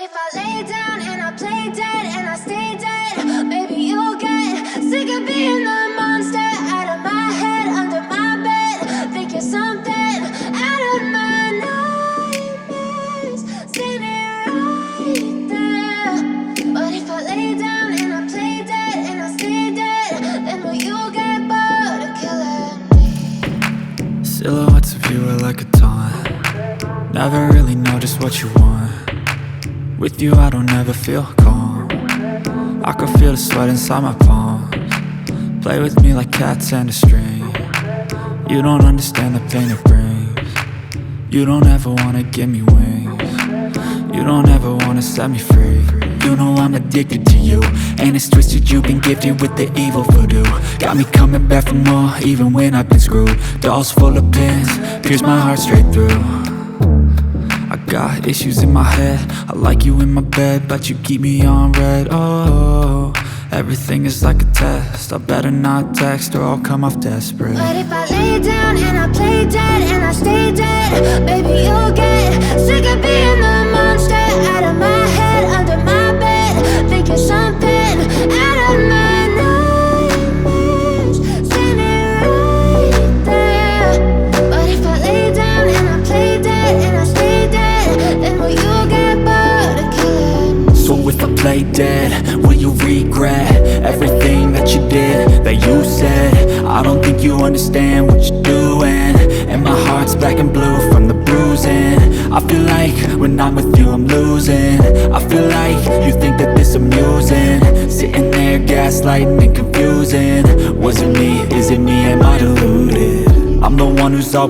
if I lay down and I play dead and I stay dead, maybe you'll get sick of being the monster out of my head, under my bed. Think you're something out of my nightmares, standing right there. But if I lay down and I play dead and I stay dead, then will you get bored of killing me? Silhouettes of you are like a taunt. Never really know just what you want. With you I don't ever feel calm. I can feel the sweat inside my palms. Play with me like cats and a string. You don't understand the pain it brings. You don't ever wanna give me wings. You don't ever wanna set me free. You know I'm addicted to you, and it's twisted, you've been gifted with the evil voodoo. Got me coming back for more, even when I've been screwed. Dolls full of pins, pierce my heart straight through. I got issues in my head, I like you in my bed, but you keep me on red. Oh, everything is like a test, I better not text or I'll come off desperate. But if I lay down and I play dead and I stay dead, baby you'll get sick of being the monster out of my head, under my bed. Think you're something out of my nightmares, standing right there. But if I lay down and I play dead and I stay dead, then will you get bored of killing me? So if I play dead, will you regret everything that you did, that you said? I don't think you understand what you're doing, and my heart's black and blue from the bruising. I feel like when I'm with you I'm losing. I feel like you think that this amusing, sitting there gaslighting and confusing. Was it me? Is it me? Am I deluded? I'm the one who's always